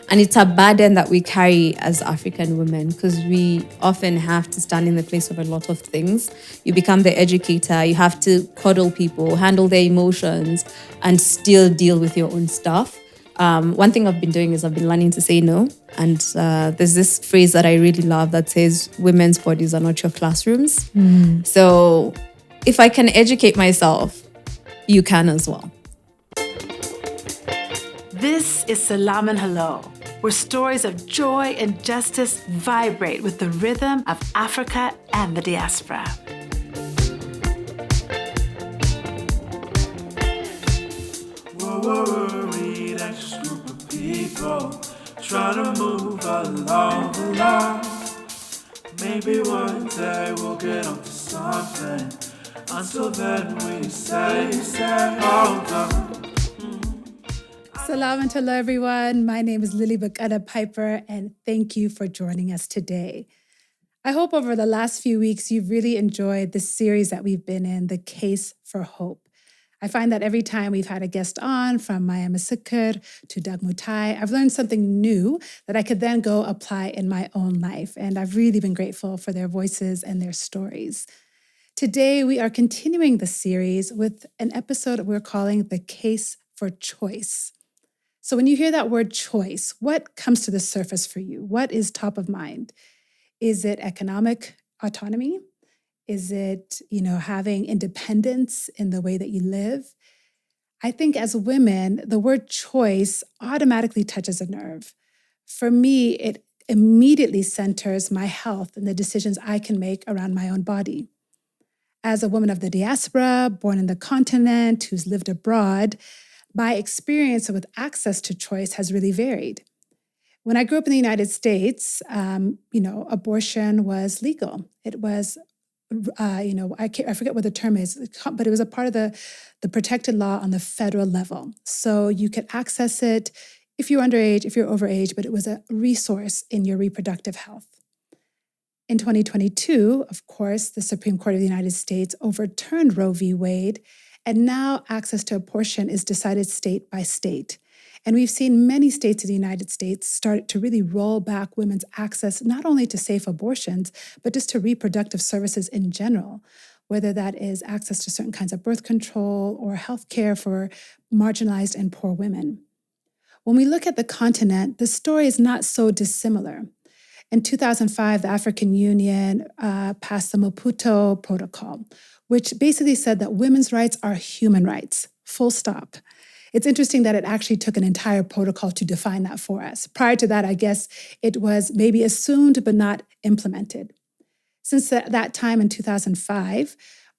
And it's a burden that we carry as African women because we often have to stand in the place of a lot of things. You become the educator, you have to coddle people, handle their emotions, and still deal with your own stuff. One thing I've been doing is I've been learning to say no. And there's this phrase that I really love that says, women's bodies are not your classrooms. So if I can educate myself, you can as well. This is Selam and Hello, where stories of joy and justice vibrate with the rhythm of Africa and the diaspora. We're worried, anxious group of people trying to move along. Maybe one day we'll get onto something. Until then, we say, hold on. Selam and hello, everyone. My name is Lily Bakada Piper, and thank you for joining us today. I hope over the last few weeks, you've really enjoyed this series that we've been in, The Case for Hope. I find that every time we've had a guest on, from Maya Masikur to Doug Mutai, I've learned something new that I could then go apply in my own life. And I've really been grateful for their voices and their stories. Today, we are continuing the series with an episode we're calling The Case for Choice. So when you hear that word choice, what comes to the surface for you? What is top of mind? Is it economic autonomy? Is it, having independence in the way that you live? I think as women, the word choice automatically touches a nerve. For me, it immediately centers my health and the decisions I can make around my own body. As a woman of the diaspora, born in the continent, who's lived abroad, my experience with access to choice has really varied. When I grew up in the United States, abortion was legal. It was, I forget what the term is, but it was a part of the protected law on the federal level. So you could access it if you're underage, if you're overage, but it was a resource in your reproductive health. In 2022, of course, the Supreme Court of the United States overturned Roe v. Wade, and now access to abortion is decided state by state. And we've seen many states in the United States start to really roll back women's access, not only to safe abortions, but just to reproductive services in general, whether that is access to certain kinds of birth control or healthcare for marginalized and poor women. When we look at the continent, the story is not so dissimilar. In 2005, the African Union passed the Maputo Protocol, which basically said that women's rights are human rights, full stop. It's interesting that it actually took an entire protocol to define that for us. Prior to that, I guess it was maybe assumed but not implemented. Since that time in 2005,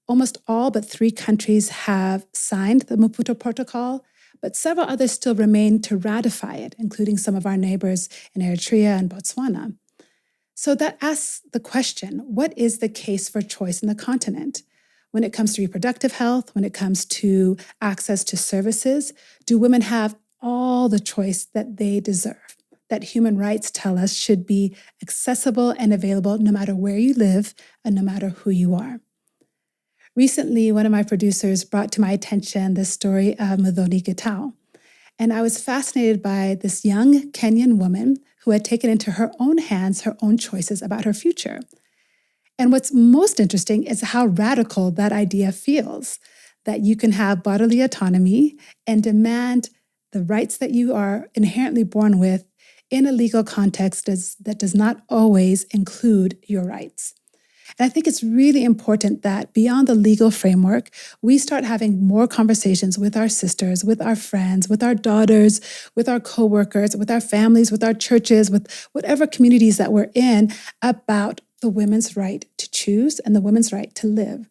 almost all but 3 countries have signed the Maputo Protocol, but several others still remain to ratify it, including some of our neighbors in Eritrea and Botswana. So that asks the question, what is the case for choice in the continent? When it comes to reproductive health, when it comes to access to services, do women have all the choice that they deserve, that human rights tell us should be accessible and available no matter where you live and no matter who you are? Recently, one of my producers brought to my attention the story of Muthoni Gitau. And I was fascinated by this young Kenyan woman who had taken into her own hands her own choices about her future. And what's most interesting is how radical that idea feels, that you can have bodily autonomy and demand the rights that you are inherently born with in a legal context that does not always include your rights. And I think it's really important that beyond the legal framework, we start having more conversations with our sisters, with our friends, with our daughters, with our coworkers, with our families, with our churches, with whatever communities that we're in about the women's right to choose and the women's right to live.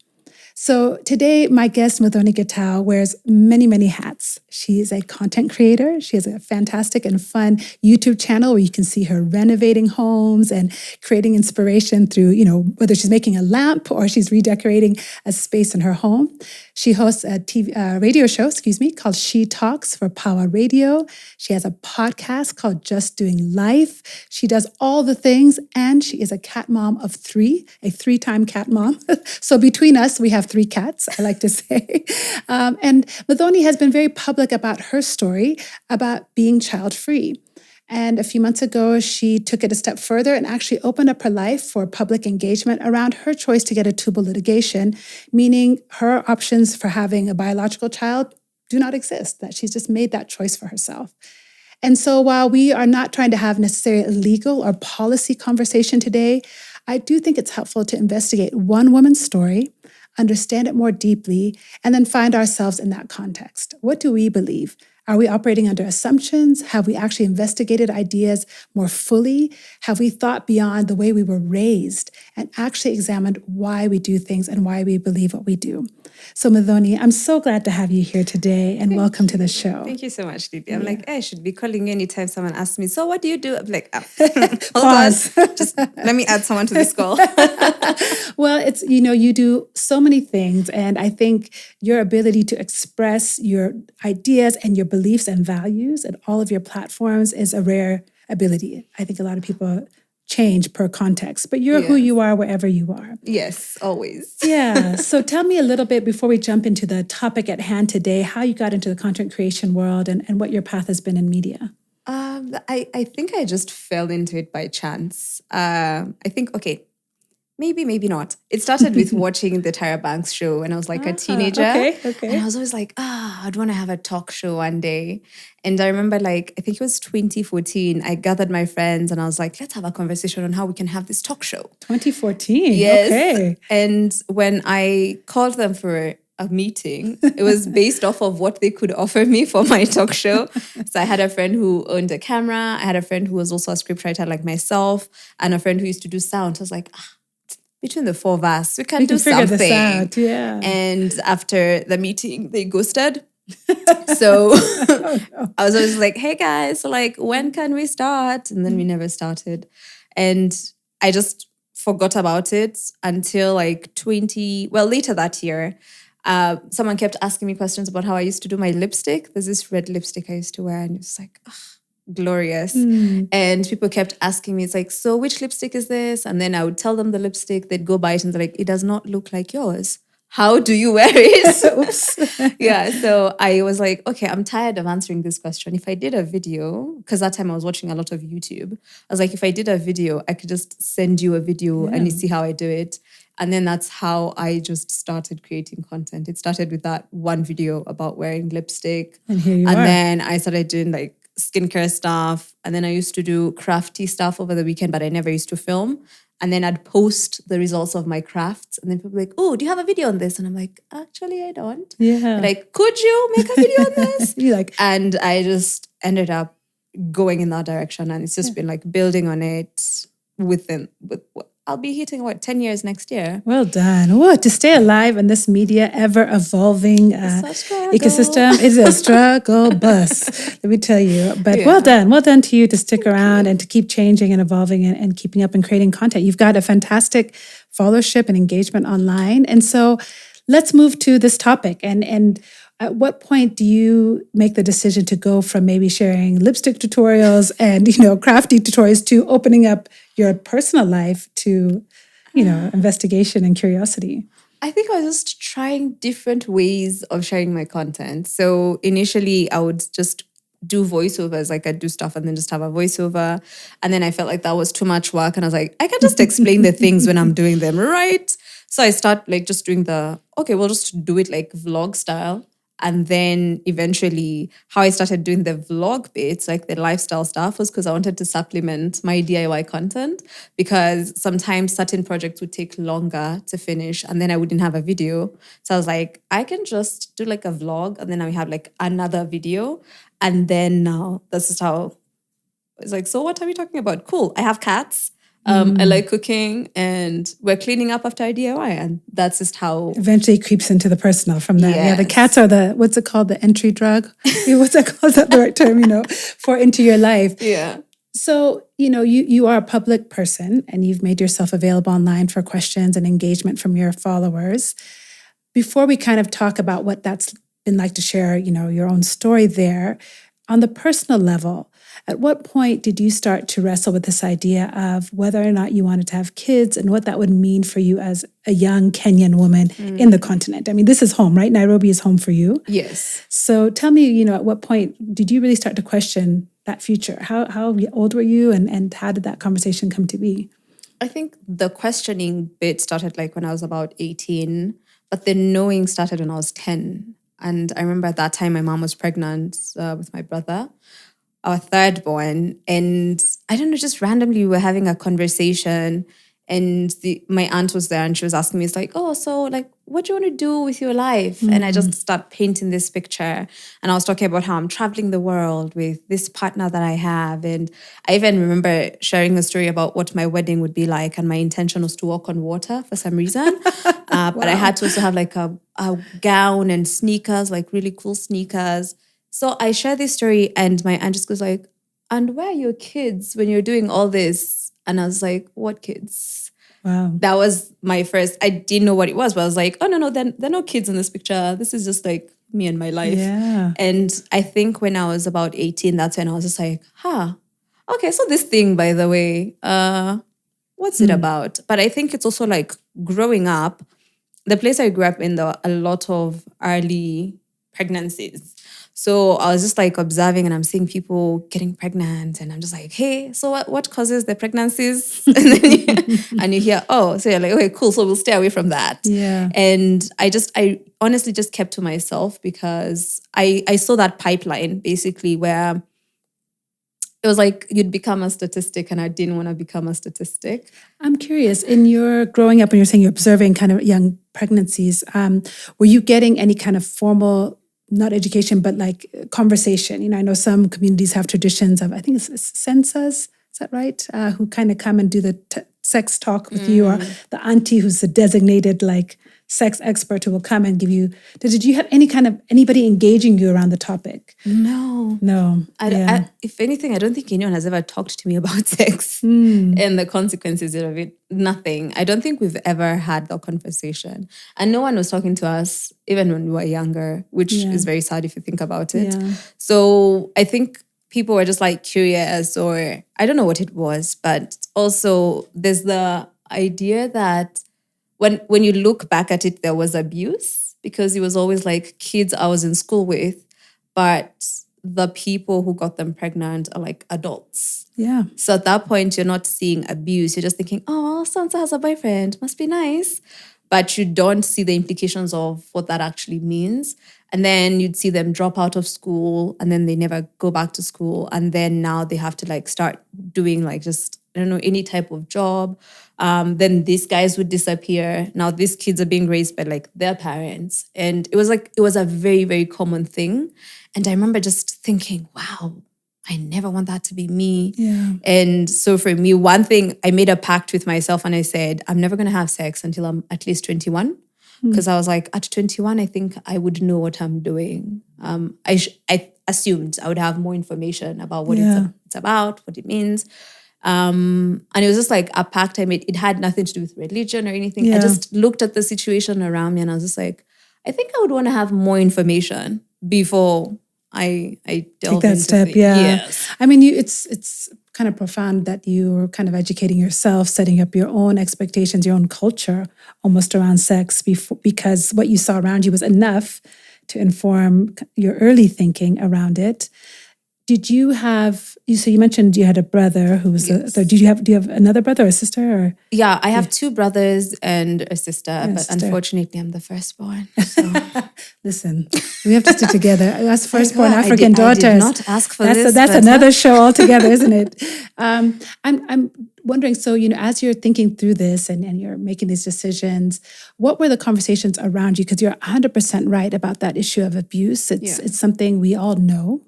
So today, my guest, Muthoni Gitau, wears many, many hats. She is a content creator. She has a fantastic and fun YouTube channel where you can see her renovating homes and creating inspiration through, whether she's making a lamp or she's redecorating a space in her home. She hosts a radio show, called She Talks for Power Radio. She has a podcast called Just Doing Life. She does all the things, and she is a cat mom of 3, a 3-time cat mom. So between us, we have 3 cats, I like to say. And Muthoni has been very public about her story about being child-free. And a few months ago, she took it a step further and actually opened up her life for public engagement around her choice to get a tubal litigation, meaning her options for having a biological child do not exist, that she's just made that choice for herself. And so while we are not trying to have necessarily a legal or policy conversation today, I do think it's helpful to investigate one woman's story, understand it more deeply, and then find ourselves in that context. What do we believe? Are we operating under assumptions? Have we actually investigated ideas more fully? Have we thought beyond the way we were raised and actually examined why we do things and why we believe what we do? So Muthoni, I'm so glad to have you here today and welcome to the show. Thank you so much, Lydia. I'm like, I should be calling you anytime someone asks me, so what do you do? I'm like, Pause. Just let me add someone to this call. Well, it's, you do so many things. And I think your ability to express your ideas and your beliefs and values and all of your platforms is a rare ability. I think a lot of people change per context, but you're who you are wherever you are. Yes, always. Yeah. So tell me a little bit before we jump into the topic at hand today, how you got into the content creation world and what your path has been in media. I think I just fell into it by chance. I think, maybe not. It started with watching the Tyra Banks show when I was like a teenager. Okay. And I was always like, I'd want to have a talk show one day. And I remember I think it was 2014, I gathered my friends and I was like, let's have a conversation on how we can have this talk show. 2014? Yes. Okay. And when I called them for a meeting, it was based off of what they could offer me for my talk show. So I had a friend who owned a camera. I had a friend who was also a scriptwriter like myself and a friend who used to do sound. So I was like, between the four of us, we can do figure something. This out. Yeah. And after the meeting, they ghosted. So I was always like, hey guys, when can we start? And then we never started. And I just forgot about it until later that year. Someone kept asking me questions about how I used to do my lipstick. There's this red lipstick I used to wear and it's like, glorious. And people kept asking me, it's like, so which lipstick is this? And then I would tell them the lipstick, they'd go buy it and they're like, it does not look like yours. How do you wear it? Oops. Yeah. So I was like, okay, I'm tired of answering this question. If I did a video, because that time I was watching a lot of YouTube, I was like, if I did a video, I could just send you a video and you see how I do it. And then that's how I just started creating content. It started with that one video about wearing lipstick. And here you are. And then I started doing skincare stuff. And then I used to do crafty stuff over the weekend, but I never used to film. And then I'd post the results of my crafts. And then people were like, oh, do you have a video on this? And I'm like, actually, I don't. Yeah. Like, could you make a video on this? You're like, and I just ended up going in that direction. And it's just been building on it I'll be hitting 10 years next year. well done. To stay alive in this media ever-evolving ecosystem is a struggle bus, let me tell you. But well done to you to stick around and to keep changing and evolving and keeping up and creating content. You've got a fantastic followership and engagement online. And so let's move to this topic. And at what point do you make the decision to go from maybe sharing lipstick tutorials and, crafty tutorials to opening up your personal life to, investigation and curiosity? I think I was just trying different ways of sharing my content. So initially I would just do voiceovers, I'd do stuff and then just have a voiceover. And then I felt like that was too much work. And I was like, I can just explain the things when I'm doing them, right? So I start just doing we'll just do it vlog style. And then eventually how I started doing the vlog bits, the lifestyle stuff, was because I wanted to supplement my DIY content, because sometimes certain projects would take longer to finish and then I wouldn't have a video. So I was like, I can just do a vlog and then I have another video. And then now this is how it's so what are we talking about? Cool. I have cats. I like cooking and we're cleaning up after DIY, and that's just how eventually creeps into the personal from that. Yes. Yeah, the cats are what's it called? The entry drug? What's that called? Is that the right term, for into your life? Yeah. So, you are a public person and you've made yourself available online for questions and engagement from your followers. Before we kind of talk about what that's been like to share, your own story there, on the personal level, at what point did you start to wrestle with this idea of whether or not you wanted to have kids and what that would mean for you as a young Kenyan woman in the continent? I mean, this is home, right? Nairobi is home for you. Yes. So tell me, at what point did you really start to question that future? How old were you, and how did that conversation come to be? I think the questioning bit started like when I was about 18, but the knowing started when I was 10. And I remember at that time my mom was pregnant with my brother, our third born. And I don't know, just randomly we were having a conversation, and my aunt was there and she was asking me, it's like, oh, so like, what do you want to do with your life? And I just started painting this picture. And I was talking about how I'm traveling the world with this partner that I have. And I even remember sharing a story about what my wedding would be like. And my intention was to walk on water for some reason. But I had to also have like a gown and sneakers, like really cool sneakers. So I share this story and my aunt just goes like, and where are your kids when you're doing all this? And I was like, what kids? Wow. That was my first, I didn't know what it was, but I was like, oh, no, there are no kids in this picture. This is just like me and my life. Yeah. And I think when I was about 18, that's when I was just like, okay, so this thing, by the way, what's it about? But I think it's also like growing up, the place I grew up in, there were a lot of early pregnancies. So I was just like observing and I'm seeing people getting pregnant and I'm just like, hey, so what causes the pregnancies? And then you hear, oh, so you're like, okay, cool. So we'll stay away from that. Yeah. And I honestly just kept to myself because I saw that pipeline basically where it was like you'd become a statistic and I didn't want to become a statistic. I'm curious, in your growing up, when you're saying you're observing kind of young pregnancies, were you getting any kind of formal, not education, but like conversation? You know, I know some communities have traditions of, I think it's sensas, is that right? Who kind of come and do the sex talk with you, or the auntie who's the designated like sex expert who will come and give you. Did you have any kind of anybody engaging you around the topic? No. If anything, I don't think anyone has ever talked to me about sex and the consequences of it. Nothing. I don't think we've ever had that conversation. And no one was talking to us even when we were younger, which is very sad if you think about it. Yeah. So I think people were just like curious, or I don't know what it was, but also there's the idea that when you look back at it, there was abuse because it was always like kids I was in school with, but the people who got them pregnant are like adults. Yeah. So at that point, you're not seeing abuse. You're just thinking, oh, so-and-so has a boyfriend. Must be nice. But you don't see the implications of what that actually means. And then you'd see them drop out of school and then they never go back to school. And then now they have to like start doing like just, I don't know, any type of job. Then these guys would disappear. Now these kids are being raised by like their parents. And it was a very, very common thing. And I remember just thinking, wow, I never want that to be me. Yeah. And so for me, one thing, I made a pact with myself and I said, I'm never going to have sex until I'm at least 21. Because I was like, at 21, I think I would know what I'm doing. I assumed I would have more information about what it's about, what it means. And it was just like a pact I made. It had nothing to do with religion or anything. Yeah. I just looked at the situation around me and I was just like, I think I would want to have more information before I delve take that into step. things. Yeah. Yes. I mean, it's kind of profound that you're kind of educating yourself, setting up your own expectations, your own culture almost around sex because what you saw around you was enough to inform your early thinking around it. Did you have, so you mentioned you had a brother who was, Yes. do you have another brother or sister? Or? Yeah, I have two brothers and a sister, but sister. Unfortunately I'm the firstborn. So. Listen, we have to stick together. Us firstborn God, African daughters. I did not ask for this. That's another show altogether, isn't it? I'm wondering, so, you know, as you're thinking through this and you're making these decisions, what were the conversations around you? Because you're 100% right about that issue of abuse. It's something we all know.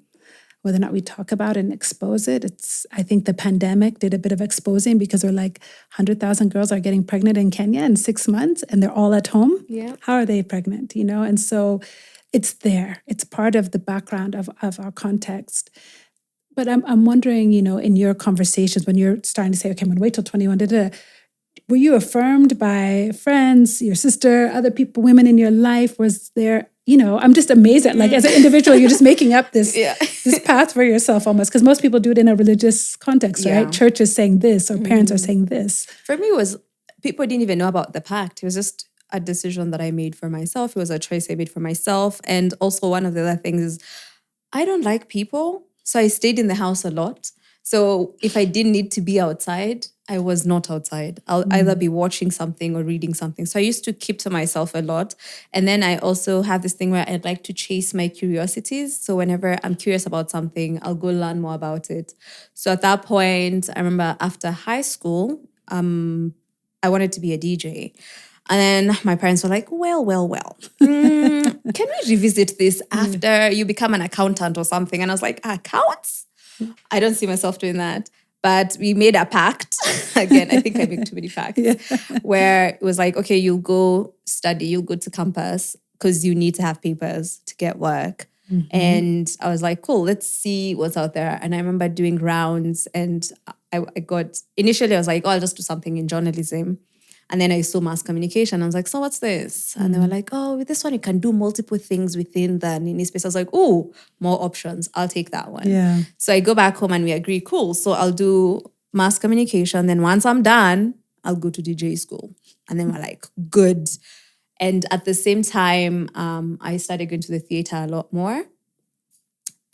Whether or not we talk about it and expose it, I think the pandemic did a bit of exposing because they're like 100,000 girls are getting pregnant in Kenya in 6 months and they're all at home. Yeah. How are they pregnant, you know? And so it's there. It's part of the background of our context. But I'm wondering, you know, in your conversations, when you're starting to say, okay, I'm going to wait till 21, were you affirmed by friends, your sister, other people, women in your life? Was there, you know, I'm just amazed at, like, as an individual, you're just making up this path for yourself almost, because most people do it in a religious context, right? Church is saying this, or parents are saying this. For me, people didn't even know about the pact. It was just a decision that I made for myself. It was a choice I made for myself. And also one of the other things is I don't like people. So I stayed in the house a lot. So if I didn't need to be outside, I was not outside. I'll either be watching something or reading something. So I used to keep to myself a lot. And then I also have this thing where I'd like to chase my curiosities. So whenever I'm curious about something, I'll go learn more about it. So at that point, I remember after high school, I wanted to be a DJ. And then my parents were like, well. Can we revisit this after you become an accountant or something? And I was like, accounts? I don't see myself doing that. But we made a pact. Again, I think I make too many pacts. Where it was like, okay, you'll go study, you'll go to campus because you need to have papers to get work. And I was like, cool, let's see what's out there. And I remember doing rounds and initially I was like, I'll just do something in journalism. And then I saw mass communication. I was like, so what's this? And they were like, with this one, you can do multiple things within the Nini space. I was like, more options. I'll take that one. Yeah. So I go back home and we agree, cool. So I'll do mass communication. Then once I'm done, I'll go to DJ school. And then we're like, good. And at the same time, I started going to the theater a lot more.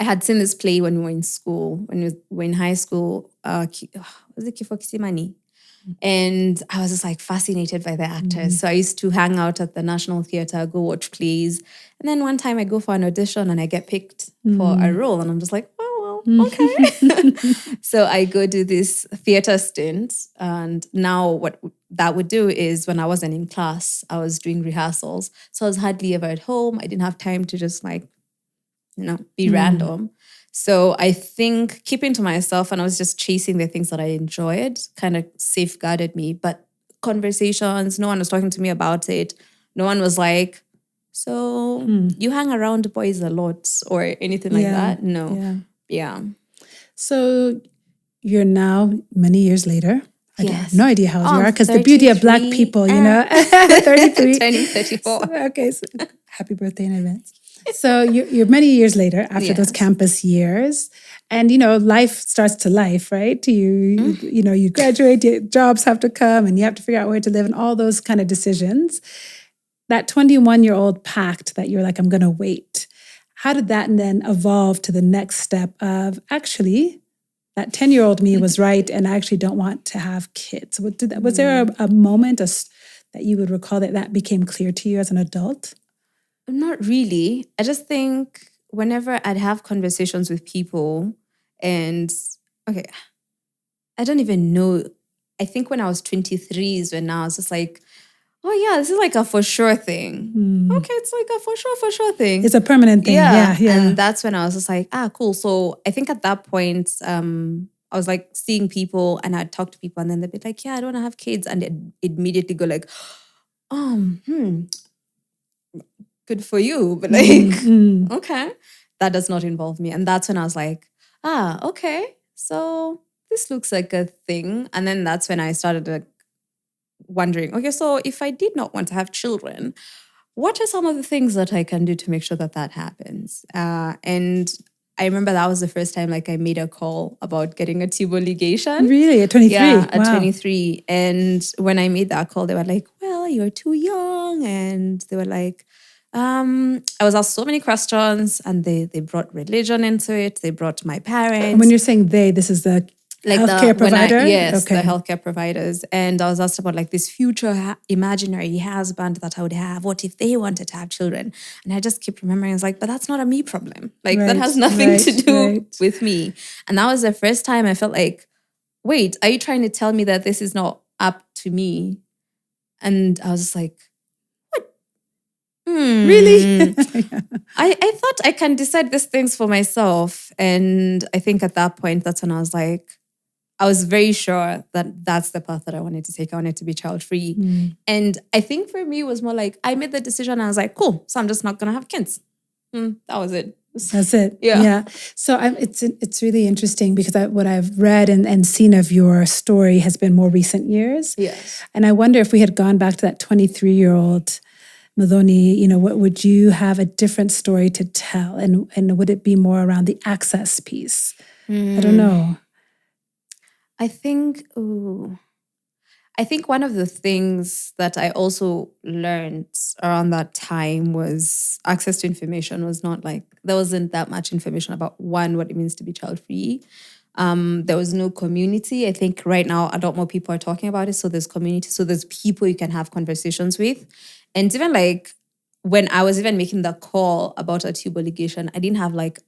I had seen this play when we were in school, when we were in high school. Was it Kifo Kisimani? And I was just like fascinated by the actors. So I used to hang out at the National Theatre, go watch plays. And then one time I go for an audition and I get picked for a role. And I'm just like, okay. So I go do this theatre stint. And now what that would do is when I wasn't in class, I was doing rehearsals. So I was hardly ever at home. I didn't have time to just be random. So I think keeping to myself and I was just chasing the things that I enjoyed kind of safeguarded me. But conversations, no one was talking to me about it. No one was like, so you hang around boys a lot or anything like that? No. Yeah. So you're now many years later. I have no idea how old you are because the 33, beauty of Black people, 33. Turning 34. Okay, so happy birthday in advance. So you're many years later after those campus years, and life starts to life, right? You graduate, your jobs have to come, and you have to figure out where to live, and all those kind of decisions. That 21-year-old pact that you're like, I'm going to wait. How did that then evolve to the next step of actually that 10-year-old me was right, and I actually don't want to have kids? Was there a moment that you would recall that became clear to you as an adult? Not really. I just think whenever I'd have conversations with people and, I don't even know. I think when I was 23 is when I was just like, this is like a for sure thing. Okay, it's like a for sure thing. It's a permanent thing. Yeah. And that's when I was just like, cool. So I think at that point, I was like seeing people and I'd talk to people and then they'd be like, I don't want to have kids. And they'd immediately go like, good for you. But okay, that does not involve me. And that's when I was like, okay, so this looks like a thing. And then that's when I started wondering, okay, so if I did not want to have children, what are some of the things that I can do to make sure that happens? And I remember that was the first time I made a call about getting a tubal ligation. Really? At 23? Yeah, at 23. And when I made that call, they were like, well, you're too young. And they were like, I was asked so many questions and they brought religion into it. They brought my parents. And when you're saying this is the healthcare provider? The healthcare providers. And I was asked about this future imaginary husband that I would have. What if they wanted to have children? And I just keep remembering, I was like, but that's not a me problem. That has nothing to do with me. And that was the first time I felt like, wait, are you trying to tell me that this is not up to me? And I was just like, really? I thought I can decide these things for myself. And I think at that point, that's when I was like, I was very sure that that's the path that I wanted to take. I wanted to be child-free. And I think for me, it was more like, I made the decision and I was like, cool, so I'm just not going to have kids. That was it. That's it. Yeah. So it's really interesting because what I've read and seen of your story has been more recent years. Yes. And I wonder if we had gone back to that 23-year-old Muthoni, what would you have a different story to tell? And would it be more around the access piece? I don't know. I think, I think one of the things that I also learned around that time was access to information was not like, there wasn't that much information about one, what it means to be child-free. There was no community. I think right now a lot more people are talking about it. So there's community. So there's people you can have conversations with. And even like when I was even making the call about a tubal ligation, I didn't have like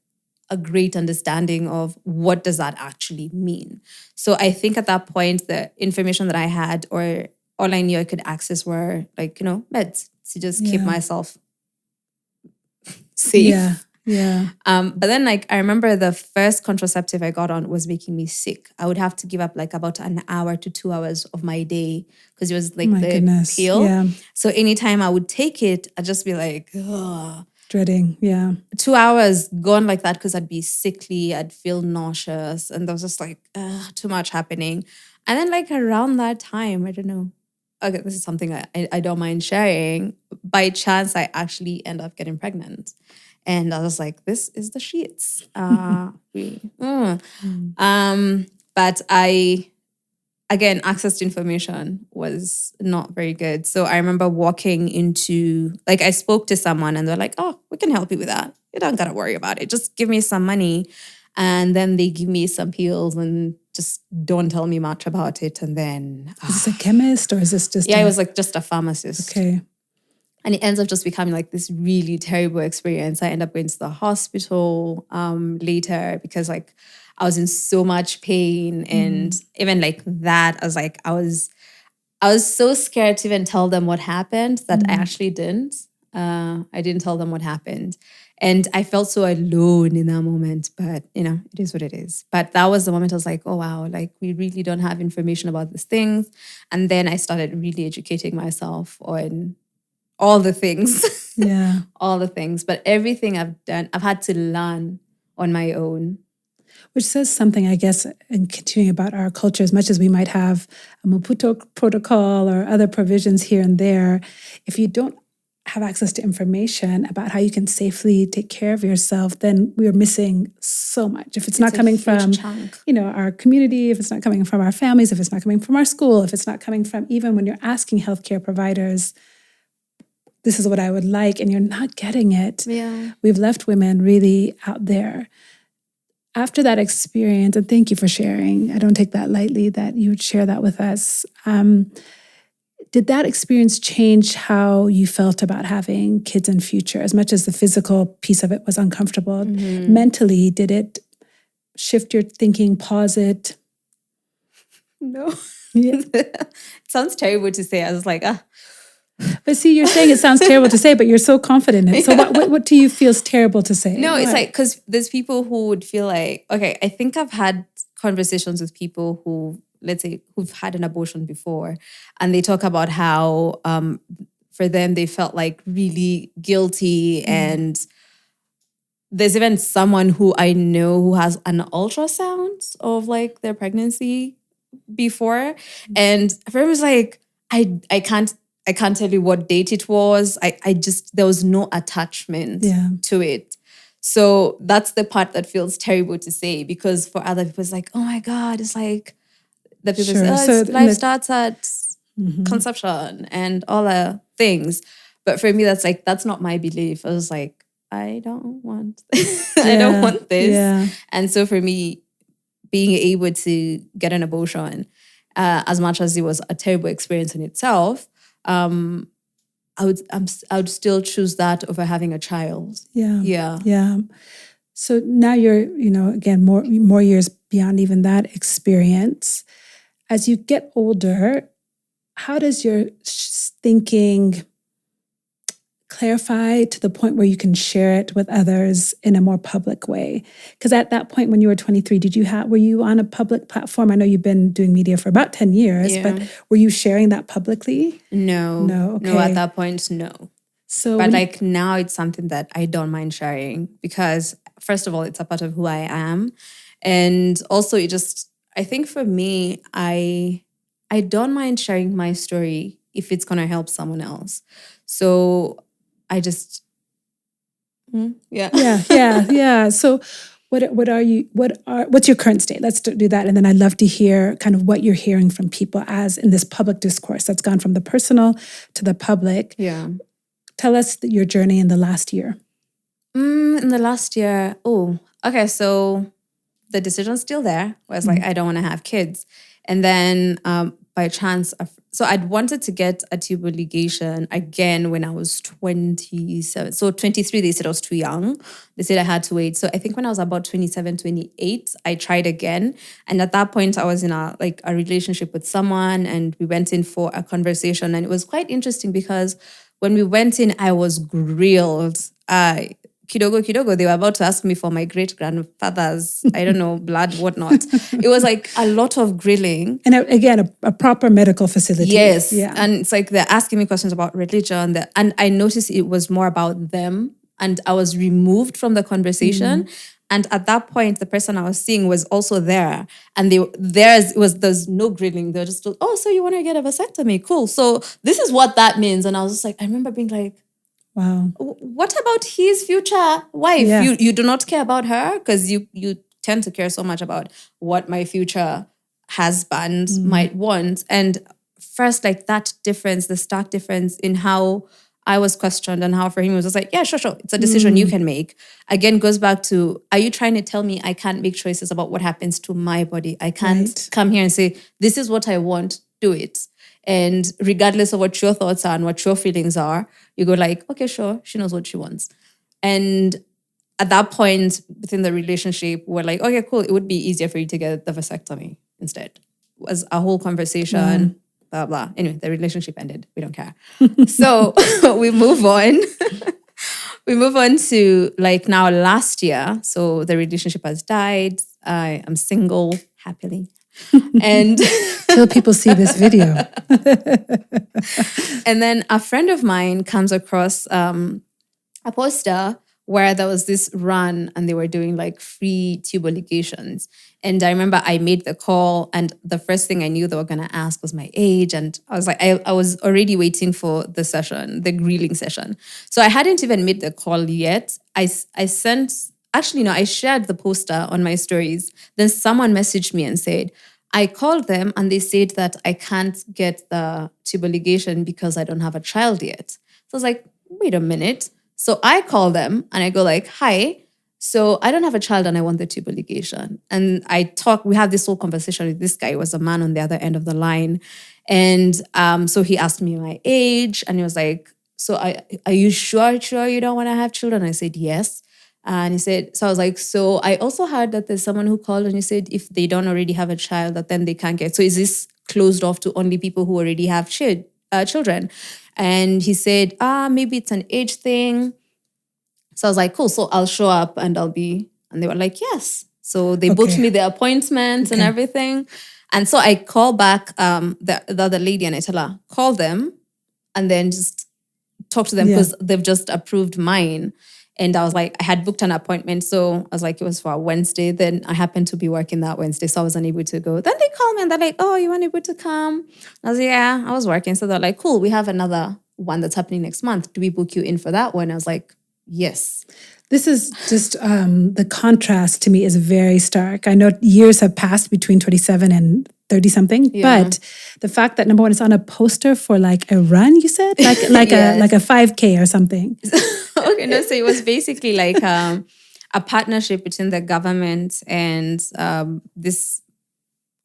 a great understanding of what does that actually mean. So I think at that point, the information that I had or all I knew I could access were like, meds to just keep myself safe. Yeah. But then like I remember the first contraceptive I got on was making me sick. I would have to give up like about an hour to 2 hours of my day because it was like pill. Yeah. So anytime I would take it, I'd just be like, ugh. Dreading. Yeah. 2 hours gone like that because I'd be sickly, I'd feel nauseous, and there was just like too much happening. And then like around that time, I don't know. Okay, this is something I don't mind sharing. By chance, I actually end up getting pregnant. And I was like, this is the sheets. But again, access to information was not very good. So I remember walking into, like I spoke to someone and they're like, oh, we can help you with that. You don't got to worry about it. Just give me some money. And then they give me some pills and just don't tell me much about it. And then... Is this a chemist or is this just... Yeah, it was like just a pharmacist. Okay. And it ends up just becoming like this really terrible experience. I end up going to the hospital later because like I was in so much pain. And even like that, I was so scared to even tell them what happened that I actually didn't. I didn't tell them what happened. And I felt so alone in that moment. But, it is what it is. But that was the moment I was like, oh, wow, like we really don't have information about these things. And then I started really educating myself on all the things. Yeah. All the things. But everything I've done, I've had to learn on my own. Which says something, I guess, in continuing about our culture, as much as we might have a Maputo protocol or other provisions here and there, if you don't have access to information about how you can safely take care of yourself, then we are missing so much. If it's not coming from, our community, if it's not coming from our families, if it's not coming from our school, if it's not coming from even when you're asking healthcare providers, this is what I would like, and you're not getting it. Yeah. We've left women really out there. After that experience, and thank you for sharing, I don't take that lightly that you would share that with us. Did that experience change how you felt about having kids in future? As much as the physical piece of it was uncomfortable, mentally, did it shift your thinking, pause it? No. Yeah. It sounds terrible to say. I was like, But see, you're saying it sounds terrible to say, but you're so confident in it. So what do you feel is terrible to say? No, it's like, because there's people who would feel like, okay, I think I've had conversations with people who, let's say, who've had an abortion before, and they talk about how for them, they felt like really guilty. And there's even someone who I know who has an ultrasound of like their pregnancy before. And for him, it's like, I can't tell you what date it was. I just, there was no attachment to it. So that's the part that feels terrible to say, because for other people, it's like, oh my God, it's like, the people say, life starts at conception and all the things. But for me, that's not my belief. I was like, I don't want this. I don't want this. Yeah. And so for me, being able to get an abortion, as much as it was a terrible experience in itself, I would still choose that over having a child. Yeah. So now you're, again, more years beyond even that experience. As you get older, how does your thinking clarify to the point where you can share it with others in a more public way? Because at that point when you were 23, were you on a public platform? I know you've been doing media for about 10 years, but were you sharing that publicly? No. Okay. No, at that point, no. So, but now it's something that I don't mind sharing, because first of all, it's a part of who I am. And also I think for me, I don't mind sharing my story if it's going to help someone else. So I just, Yeah. So What's your current state? Let's do that. And then I'd love to hear kind of what you're hearing from people as in this public discourse that's gone from the personal to the public. Yeah. Tell us your journey in the last year. In the last year, okay, so the decision's still there. I was like, I don't want to have kids. And then by chance, so I'd wanted to get a tubal ligation again when I was 27. So 23, they said I was too young. They said I had to wait. So I think when I was about 27, 28, I tried again. And at that point, I was in a relationship with someone, and we went in for a conversation. And it was quite interesting because when we went in, I was grilled. Kidogo, they were about to ask me for my great-grandfather's, I don't know, blood, whatnot. It was like a lot of grilling. And again, a proper medical facility. Yes. Yeah. And it's like they're asking me questions about religion. And I noticed it was more about them. And I was removed from the conversation. And at that point, the person I was seeing was also there. And there's no grilling. They were just, so you want to get a vasectomy? Cool. So this is what that means. And I was just like, I remember being like, wow. What about his future wife? Yeah. You do not care about her? Because you tend to care so much about what my future husband might want. And first, like that difference, the stark difference in how I was questioned and how for him it was just like, yeah, sure. It's a decision you can make. Again, goes back to, are you trying to tell me I can't make choices about what happens to my body? I can't come here and say, this is what I want, do it. And regardless of what your thoughts are and what your feelings are, you go like, okay, sure, she knows what she wants. And at that point within the relationship, we're like, okay, cool, it would be easier for you to get the vasectomy instead. It was a whole conversation, blah, blah. Anyway, the relationship ended. We don't care. So we move on. We move on to like now last year. So the relationship has died. I am single, happily. And till people see this video. And then a friend of mine comes across a poster where there was this run and they were doing like free tubal ligations. And I remember I made the call, and the first thing I knew they were going to ask was my age. And I was like, I was already waiting for the session, the grilling session. So I hadn't even made the call yet. I shared the poster on my stories. Then someone messaged me and said, I called them and they said that I can't get the tubal ligation because I don't have a child yet. So I was like, wait a minute. So I call them and I go like, hi, so I don't have a child and I want the tubal ligation. And we have this whole conversation with this guy. It was a man on the other end of the line. And so he asked me my age and he was like, so are you sure you don't want to have children? I said, yes. And he said, so I was like, so I also heard that there's someone who called and he said, if they don't already have a child, that then they can't get. So is this closed off to only people who already have children? And he said, maybe it's an age thing. So I was like, cool. So I'll show up and and they were like, yes. So they booked me the appointment and everything. And so I call back the other lady and I tell her, call them and then just talk to them because they've just approved mine. And I was like, I had booked an appointment. So I was like, it was for a Wednesday. Then I happened to be working that Wednesday. So I was unable to go. Then they called me and they're like, oh, you weren't able to come? I was like, yeah, I was working. So they're like, cool, we have another one that's happening next month. Do we book you in for that one? I was like, yes. This is just, the contrast to me is very stark. I know years have passed between 27 and 30-something, but the fact that, number one, it's on a poster for like a run, you said? Like a 5K or something. Okay, no, so it was basically like a partnership between the government and this,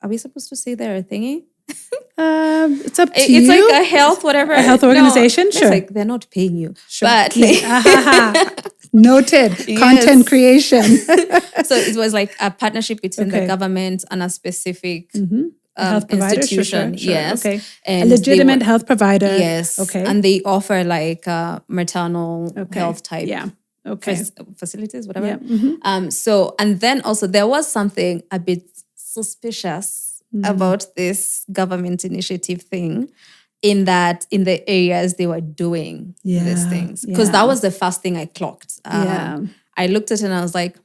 are we supposed to say they're a thingy? It's up to you. It's like a health, whatever. A health organization? No, sure. It's like they're not paying you. Sure. But noted. Content creation. So it was like a partnership between the government and a specific health provider? institution. Sure. Yes. Okay. And a legitimate health provider. Yes. Okay. And they offer like maternal health type facilities, whatever. Yeah. So, and then also there was something a bit suspicious about this government initiative thing, in that in the areas they were doing these things. Because that was the first thing I clocked. I looked at it and I was like,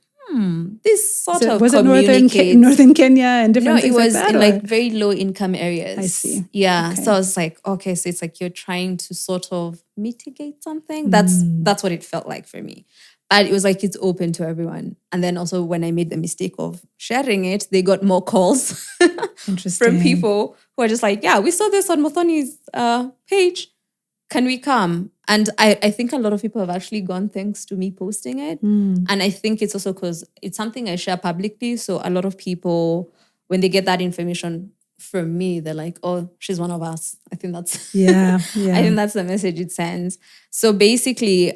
this sort of was communicates. it northern Kenya and different things like that? No, it was in like very low income areas. I see. Yeah. Okay. So I was like, okay, so it's like you're trying to sort of mitigate something. That's what it felt like for me. But it was like it's open to everyone. And then also when I made the mistake of sharing it, they got more calls from people who are just like, yeah, we saw this on Muthoni's page. Can we come? And I think a lot of people have actually gone thanks to me posting it. And I think it's also because it's something I share publicly. So a lot of people, when they get that information from me, they're like, oh, she's one of us. I think that's I think that's the message it sends. So basically,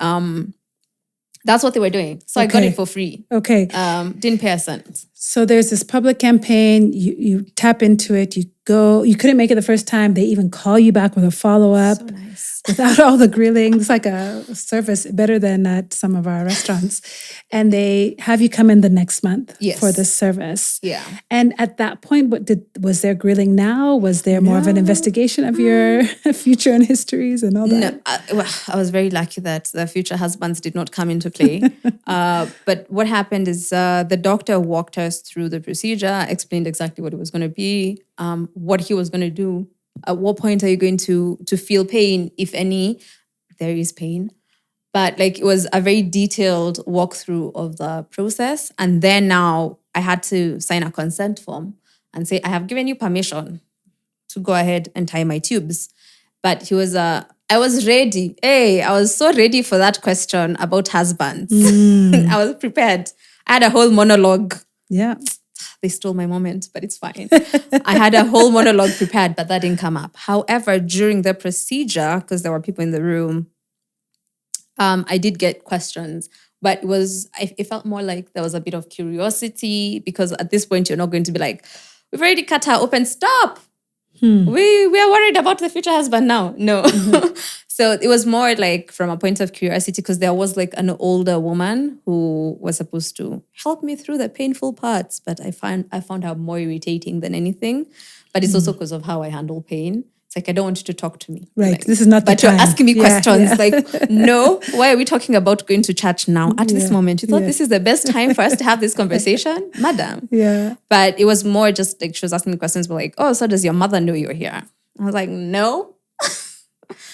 that's what they were doing. So I got it for free. Okay. Didn't pay a cent. So there's this public campaign. You tap into it. You go. You couldn't make it the first time. They even call you back with a follow-up. So nice. Without all the grilling. It's like a service better than at some of our restaurants. And they have you come in the next month for this service. Yeah. And at that point, was there grilling now? Was there more of an investigation of your future and histories and all that? No, I was very lucky that the future husbands did not come into play. But what happened is the doctor walked us through the procedure, explained exactly what it was going to be, what he was going to do. At what point are you going to feel pain, if any? There is pain. But like it was a very detailed walkthrough of the process. And then now I had to sign a consent form and say, I have given you permission to go ahead and tie my tubes. But I was ready. Hey, I was so ready for that question about husbands. I was prepared. I had a whole monologue. Yeah. They stole my moment, but it's fine. I had a whole monologue prepared, but that didn't come up. However, during the procedure, because there were people in the room, I did get questions, but it felt more like there was a bit of curiosity because at this point, you're not going to be like, we've already cut her open, stop. We are worried about the future husband now. No. So it was more like from a point of curiosity because there was like an older woman who was supposed to help me through the painful parts, but I found her more irritating than anything. But it's also because of how I handle pain. It's like, I don't want you to talk to me. Right. Like, this is not the but time. You're asking me questions. Yeah. Like, no, why are we talking about going to church now at this moment? You thought this is the best time for us to have this conversation? Madam. Yeah. But it was more just like she was asking me questions, but like, oh, so does your mother know you're here? I was like, no.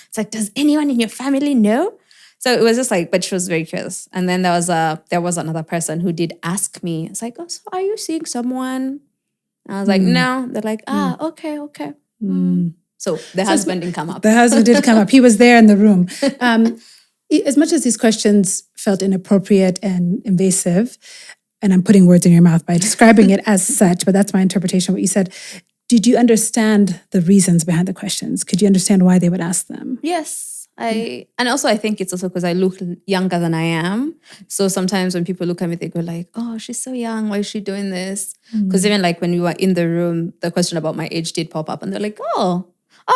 It's like, does anyone in your family know? So it was just like, but she was very curious. And then there was another person who did ask me. It's like, oh, so are you seeing someone? And I was like, no. They're like, okay. So the husband didn't come up. The husband did come up. He was there in the room. As much as these questions felt inappropriate and invasive, and I'm putting words in your mouth by describing it as such, but that's my interpretation of what you said. Did you understand the reasons behind the questions? Could you understand why they would ask them? Yes. And also I think it's also because I look younger than I am. So sometimes when people look at me, they go like, oh, she's so young. Why is she doing this? Because even like when we were in the room, the question about my age did pop up and they're like, oh,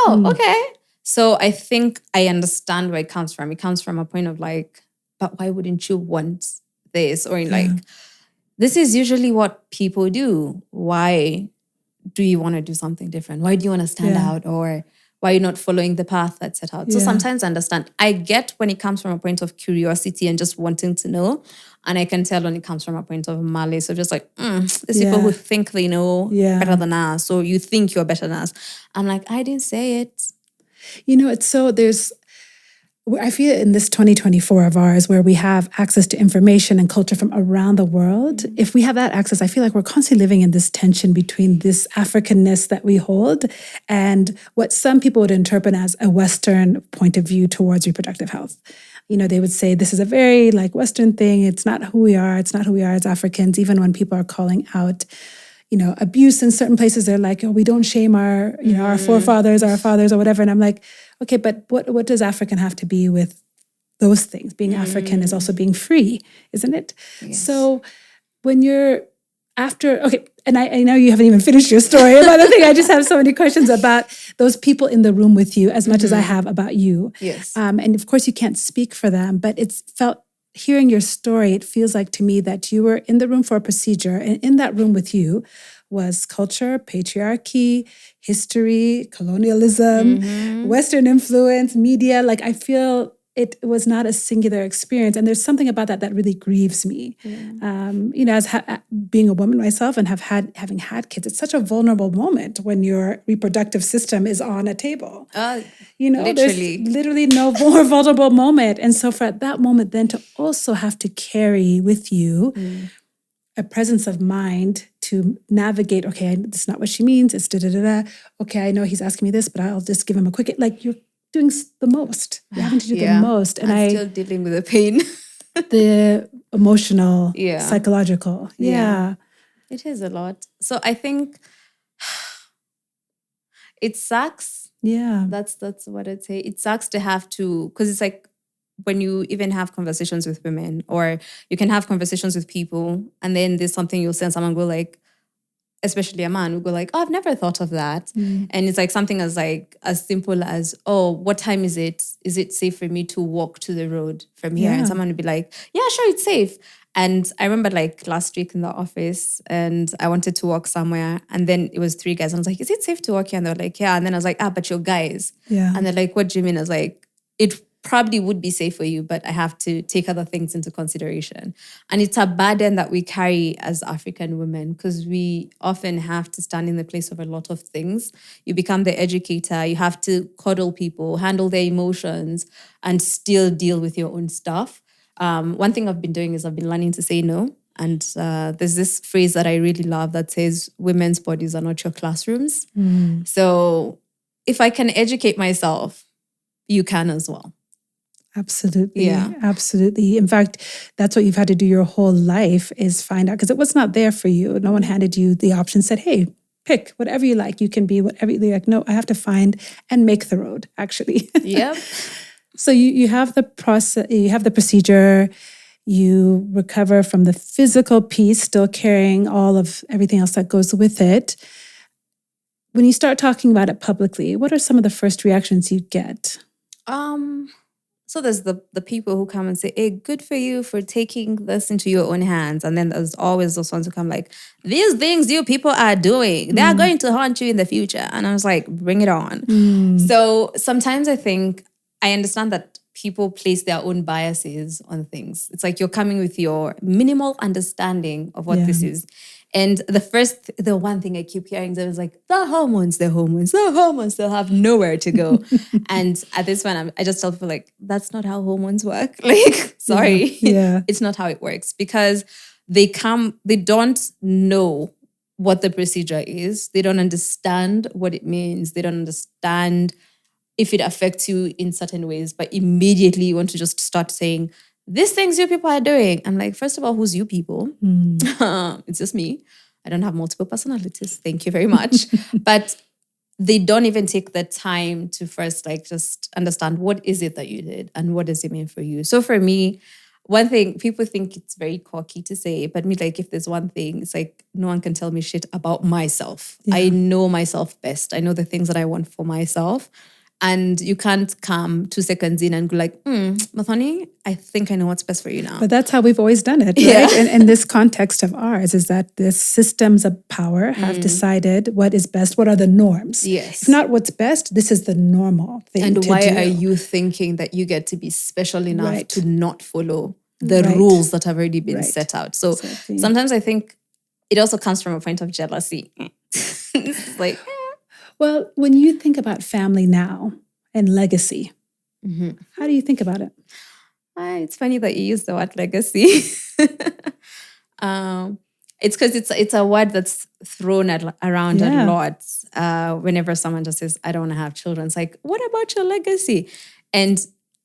okay. So I think I understand where it comes from. It comes from a point of like, but why wouldn't you want this? Or like, this is usually what people do. Why do you want to do something different? Why do you want to stand out? Or why are you not following the path that's set out? So sometimes I understand. I get when it comes from a point of curiosity and just wanting to know. And I can tell when it comes from a point of malice. So just like, there's people who think they know better than us. So you think you're better than us. I'm like, I didn't say it. You know, it's so I feel in this 2024 of ours where we have access to information and culture from around the world, if we have that access, I feel like we're constantly living in this tension between this Africanness that we hold and what some people would interpret as a Western point of view towards reproductive health. You know, they would say this is a very like Western thing. It's not who we are. It's not who we are as Africans. Even when people are calling out, you know, abuse in certain places, they're like, oh, we don't shame our, you know, our forefathers, our fathers or whatever. And I'm like, okay, but what does African have to be with those things? Being African is also being free, isn't it? Yes. So when you're okay, and I know you haven't even finished your story about the thing. I just have so many questions about those people in the room with you as much as I have about you. Yes. And of course you can't speak for them, but it's felt, hearing your story, it feels like to me that you were in the room for a procedure, and in that room with you was culture, patriarchy, history, colonialism, Western influence, media. Like I feel it was not a singular experience. And there's something about that that really grieves me. As being a woman myself and having had kids, it's such a vulnerable moment when your reproductive system is on a table. Literally. There's literally no more vulnerable moment. And so for that moment then to also have to carry with you a presence of mind to navigate, okay, that's not what she means, it's da-da-da-da. Okay, I know he's asking me this, but I'll just give him a quick, like you're doing the most. You're having to do the most. And I'm still dealing with the pain. The emotional, psychological. Yeah. It is a lot. So I think it sucks. Yeah. That's what I'd say. It sucks to have to, because it's like when you even have conversations with women, or you can have conversations with people, and then there's something you'll say and someone go like, especially a man, will go like, oh, I've never thought of that. And it's like something as simple as, oh, what time is it? Is it safe for me to walk to the road from here? And someone would be like, yeah, sure, it's safe. And I remember like last week in the office, and I wanted to walk somewhere, and then it was 3 guys. And I was like, is it safe to walk here? And they were like, yeah. And then I was like, but you're guys. Yeah. And they're like, what do you mean? I was like, it probably would be safe for you, but I have to take other things into consideration. And it's a burden that we carry as African women, because we often have to stand in the place of a lot of things. You become the educator, you have to coddle people, handle their emotions, and still deal with your own stuff. One thing I've been doing is I've been learning to say no. And there's this phrase that I really love that says, women's bodies are not your classrooms. So if I can educate myself, you can as well. Absolutely. Yeah. Absolutely. In fact, that's what you've had to do your whole life, is find out, because it was not there for you. No one handed you the option, said, hey, pick whatever you like. You can be whatever you like. No, I have to find and make the road, actually. Yep. So you have the process, you have the procedure, you recover from the physical piece, still carrying all of everything else that goes with it. When you start talking about it publicly, what are some of the first reactions you get? So there's the people who come and say, hey, good for you for taking this into your own hands. And then there's always those ones who come like, these things you people are doing, they are going to haunt you in the future. And I was like, bring it on. So sometimes I think I understand that people place their own biases on things. It's like you're coming with your minimal understanding of what this is. And the one thing I keep hearing is like, the hormones, they'll have nowhere to go. And at this point, I just tell people like, that's not how hormones work. Like, sorry, it's not how it works, because they don't know what the procedure is. They don't understand what it means. They don't understand if it affects you in certain ways, but immediately you want to just start saying, these things you people are doing. I'm like, first of all, who's you people? It's just me. I don't have multiple personalities. Thank you very much. But they don't even take the time to first like just understand what is it that you did and what does it mean for you. So for me, one thing, people think it's very cocky to say, but me, like, if there's one thing, it's like, no one can tell me shit about myself. I know myself best. I know the things that I want for myself. And you can't come 2 seconds in and go like, Muthoni, I think I know what's best for you now. But that's how we've always done it, right? In this context of ours, is that the systems of power have decided what is best, what are the norms. Yes. If not what's best, this is the normal thing and to why do. are you thinking that you get to be special enough to not follow the rules that have already been set out? So sometimes I think it also comes from a point of jealousy. It's like... Well, when you think about family now and legacy, how do you think about it? It's funny that you use the word legacy. It's because it's a word that's thrown around a lot. Whenever someone just says, I don't want to have children, it's like, what about your legacy? And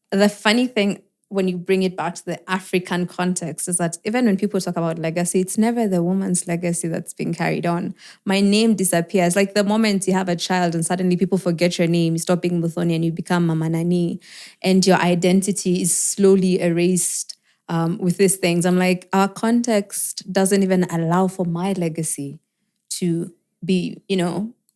the funny thing, when you bring it back to the African context, is that even when people talk about legacy, it's never the woman's legacy that's being carried on. My name disappears. Like the moment you have a child and suddenly people forget your name, you stop being Muthoni and you become Mama Nani, and your identity is slowly erased with these things. I'm like, our context doesn't even allow for my legacy to be,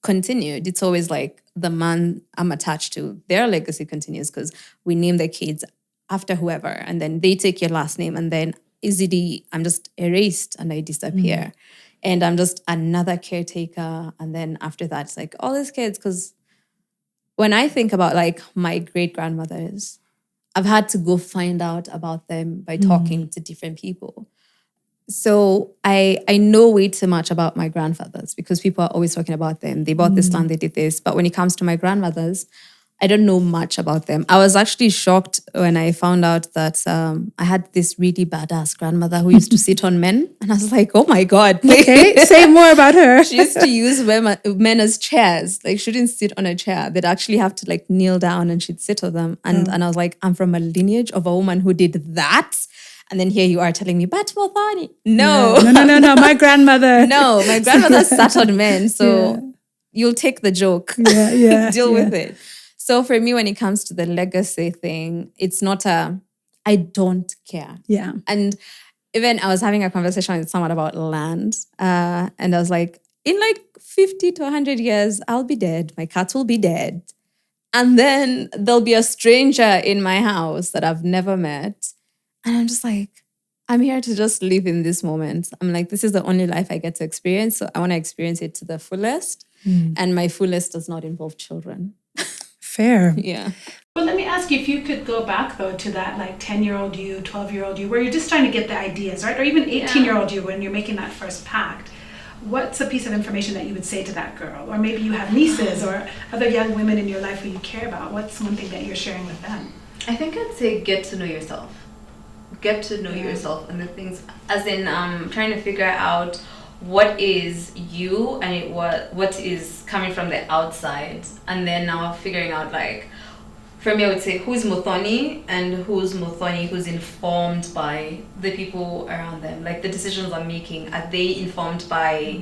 continued. It's always like the man I'm attached to, their legacy continues because we name the kids after whoever, and then they take your last name, and then easily I'm just erased and I disappear. And I'm just another caretaker. And then after that, it's like all these kids, because when I think about like my great-grandmothers, I've had to go find out about them by talking to different people. So I know way too much about my grandfathers because people are always talking about them. They bought this land, they did this. But when it comes to my grandmothers, I don't know much about them. I was actually shocked when I found out that I had this really badass grandmother who used to sit on men. And I was like, oh my God. Okay, say more about her. She used to use men as chairs. Like, she didn't sit on a chair. They'd actually have to like kneel down and she'd sit on them. And I was like, I'm from a lineage of a woman who did that. And then here you are telling me, but Muthoni. No. No. My grandmother. No, my grandmother sat on men. So you'll take the joke. Deal with it. So for me, when it comes to the legacy thing, it's not I don't care. Yeah. And even I was having a conversation with someone about land. And I was like, in like 50 to 100 years, I'll be dead. My cats will be dead. And then there'll be a stranger in my house that I've never met. And I'm just like, I'm here to just live in this moment. I'm like, this is the only life I get to experience. So I want to experience it to the fullest. And my fullest does not involve children. Fair. Yeah. Well, let me ask you, if you could go back though to that like 10-year-old you, 12-year-old you, where you're just trying to get the ideas, right? Or even 18-year-old you when you're making that first pact. What's a piece of information that you would say to that girl? Or maybe you have nieces or other young women in your life who you care about. What's one thing that you're sharing with them? I think I'd say get to know yourself. Get to know yourself and the things, as in trying to figure out what is you and what is coming from the outside, and then now figuring out, like, for me I would say who's Muthoni and who's informed by the people around them, like the decisions I'm making, are they informed by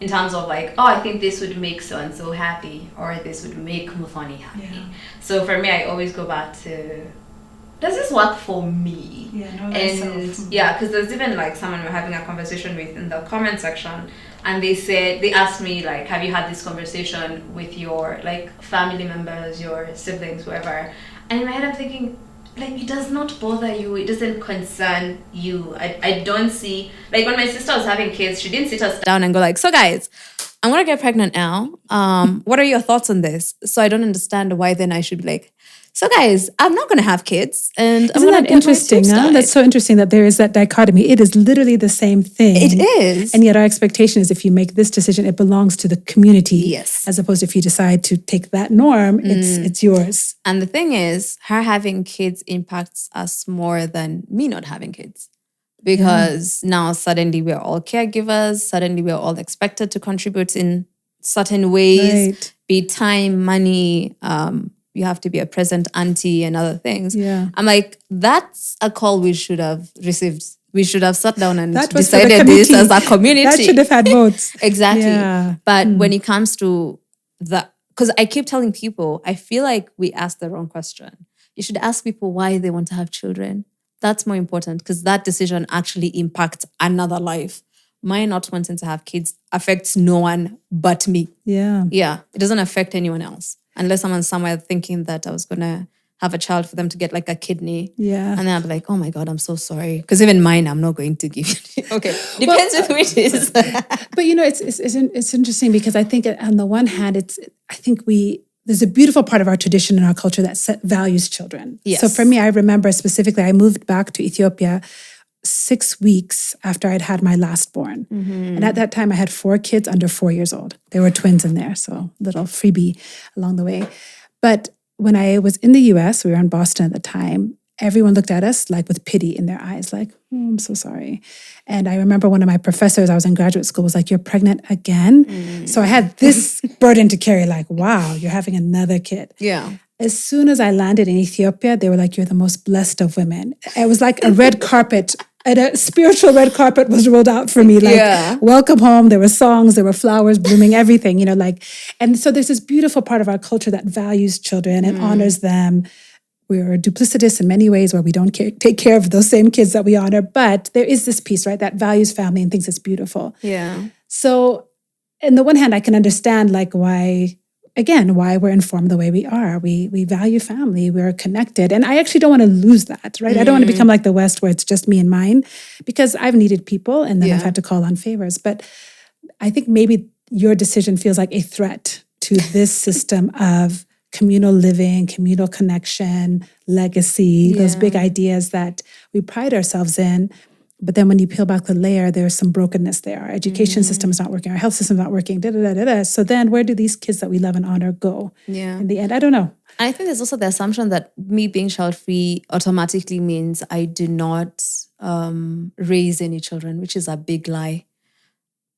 in terms of like, oh, I think this would make so and so happy, or this would make Muthoni happy. So for me I always go back to, does this work for me? Because there's even like someone we're having a conversation with in the comment section, and they asked me like, have you had this conversation with your like family members, your siblings, whoever? And in my head I'm thinking, like, it does not bother you, it doesn't concern you. I don't see, like when my sister was having kids, she didn't sit us down and go like, so guys, I'm gonna get pregnant now. What are your thoughts on this? So I don't understand why then I should be like, so guys, I'm not going to have kids. And isn't that interesting? That's so interesting that there is that dichotomy. It is literally the same thing. It is. And yet our expectation is if you make this decision, it belongs to the community. Yes. As opposed to if you decide to take that norm, it's yours. And the thing is, her having kids impacts us more than me not having kids. Because now suddenly we're all caregivers. Suddenly we're all expected to contribute in certain ways. Be it time, money, you have to be a present auntie and other things. Yeah. I'm like, that's a call we should have received. We should have sat down and decided this as a community. That should have had votes. Exactly. Yeah. But when it comes to because I keep telling people, I feel like we asked the wrong question. You should ask people why they want to have children. That's more important because that decision actually impacts another life. My not wanting to have kids affects no one but me. Yeah. Yeah. It doesn't affect anyone else. Unless someone's somewhere thinking that I was going to have a child for them to get like a kidney. Yeah. And then I'll be like, oh my God, I'm so sorry. Because even mine, I'm not going to give you. Okay. Depends with who it is. But you know, it's interesting because I think on the one hand, there's a beautiful part of our tradition and our culture that values children. Yes. So for me, I remember specifically, I moved back to Ethiopia 6 weeks after I'd had my last born. And at that time, I had 4 kids under 4 years old. There were twins in there, so little freebie along the way. But when I was in the US, we were in Boston at the time, everyone looked at us like with pity in their eyes, like, oh, I'm so sorry. And I remember one of my professors, I was in graduate school, was like, you're pregnant again? So I had this burden to carry, like, wow, you're having another kid. Yeah. As soon as I landed in Ethiopia, they were like, you're the most blessed of women. It was like a red carpet, a spiritual red carpet was rolled out for me. Like, welcome home. There were songs, there were flowers blooming, everything, you know, like. And so there's this beautiful part of our culture that values children and honors them. We're duplicitous in many ways where we don't take care of those same kids that we honor. But there is this piece, right, that values family and thinks it's beautiful. Yeah. So on the one hand, I can understand like why we're informed the way we are. We value family. We're connected. And I actually don't want to lose that, right? I don't want to become like the West where it's just me and mine because I've needed people and then I've had to call on favors. But I think maybe your decision feels like a threat to this system of communal living, communal connection, legacy, those big ideas that we pride ourselves in. But then when you peel back the layer, there's some brokenness there. Our education system is not working. Our health system is not working. So then where do these kids that we love and honor go in the end? I don't know. I think there's also the assumption that me being child-free automatically means I do not raise any children, which is a big lie.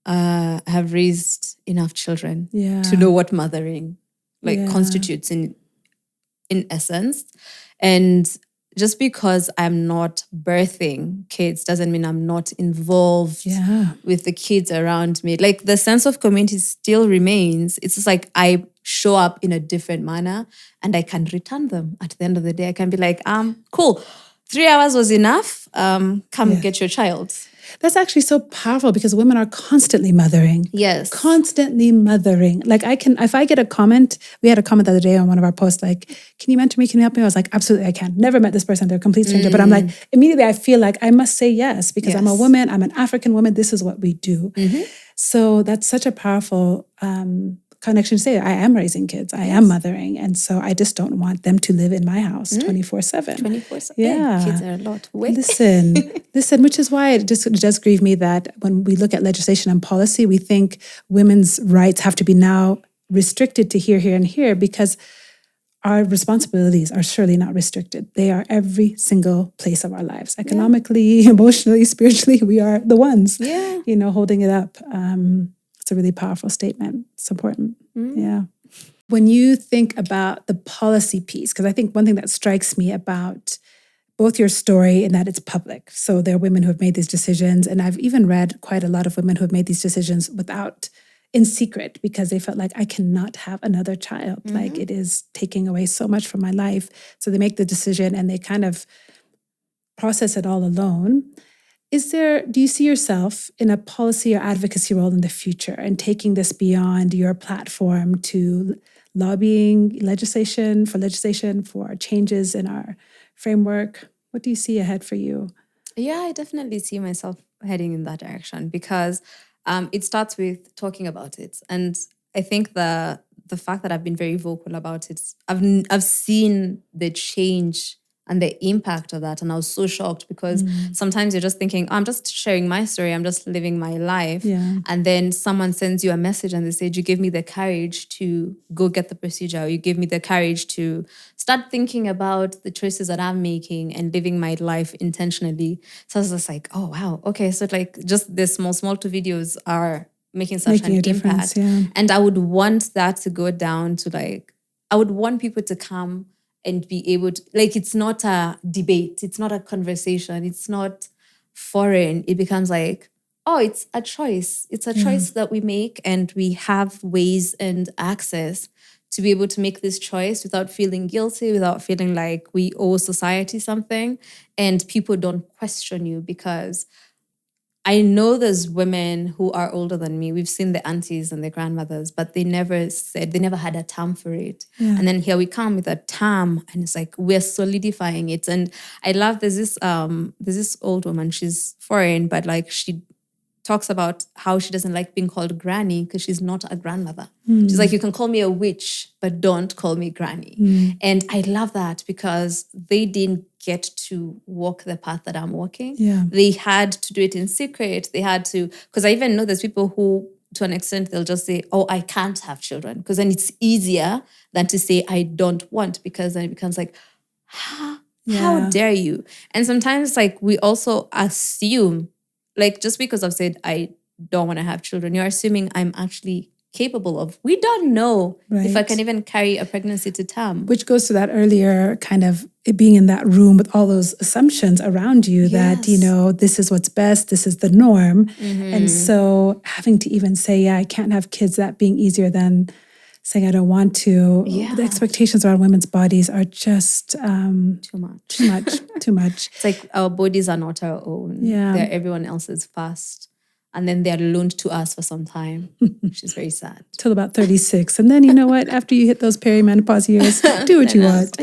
I have raised enough children to know what mothering constitutes in essence. And just because I'm not birthing kids doesn't mean I'm not involved with the kids around me. Like the sense of community still remains. It's just like I show up in a different manner and I can return them at the end of the day. I can be like, cool, 3 hours was enough. Come get your child. That's actually so powerful because women are constantly mothering. Yes. Constantly mothering. Like if I get a comment, we had a comment the other day on one of our posts, like, can you mentor me? Can you help me? I was like, absolutely, I can. Never met this person. They're a complete stranger. But I'm like, immediately I feel like I must say yes because I'm a woman. I'm an African woman. This is what we do. So that's such a powerful connection to say, I am raising kids. I am mothering. And so I just don't want them to live in my house 24/7. 24/7. Yeah. Kids are a lot. Listen, which is why it does grieve me that when we look at legislation and policy, we think women's rights have to be now restricted to here, here, and here because our responsibilities are surely not restricted. They are every single place of our lives. Economically, emotionally, spiritually, we are the ones, holding it up. It's a really powerful statement. It's important. Yeah. When you think about the policy piece, because I think one thing that strikes me about both your story and that it's public. So there are women who have made these decisions. And I've even read quite a lot of women who have made these decisions in secret because they felt like I cannot have another child. Like it is taking away so much from my life. So they make the decision and they kind of process it all alone. Do you see yourself in a policy or advocacy role in the future and taking this beyond your platform to lobbying legislation for changes in our framework? What do you see ahead for you? Yeah, I definitely see myself heading in that direction because it starts with talking about it. And I think the fact that I've been very vocal about it, I've seen the change and the impact of that. And I was so shocked because sometimes you're just thinking, I'm just sharing my story. I'm just living my life. Yeah. And then someone sends you a message and they say, you give me the courage to go get the procedure. Or you give me the courage to start thinking about the choices that I'm making and living my life intentionally. So I was just like, oh, wow. Okay. So like just the small two videos are making such an impact. Yeah. And I would want that to go down to I would want people to come and be able to, it's not a debate. It's not a conversation. It's not foreign. It becomes like, oh, it's a choice. It's a choice that we make and we have ways and access to be able to make this choice without feeling guilty, without feeling like we owe society something. And people don't question you because I know there's women who are older than me. We've seen the aunties and the grandmothers, but they never had a term for it. Yeah. And then here we come with a term and it's like, we're solidifying it. And I love, there's this old woman, she's foreign, but she talks about how she doesn't like being called granny because she's not a grandmother. She's like, you can call me a witch, but don't call me granny. And I love that because they didn't get to walk the path that I'm walking. Yeah. They had to do it in secret. They had to, because I even know there's people who, to an extent, they'll just say, oh, I can't have children. Because then it's easier than to say, I don't want, because then it becomes like, how dare you? And sometimes we also assume, just because I've said I don't want to have children, you're assuming I'm actually capable of. We don't know if I can even carry a pregnancy to term. Which goes to that earlier kind of it being in that room with all those assumptions around you that, this is what's best, this is the norm. And so having to even say, I can't have kids, that being easier than saying I don't want to. Yeah. The expectations around women's bodies are just too much. It's like our bodies are not our own. Yeah. They're everyone else's first. And then they're loaned to us for some time, which is very sad. Till about 36. And then you know what? After you hit those perimenopause years, do what you want.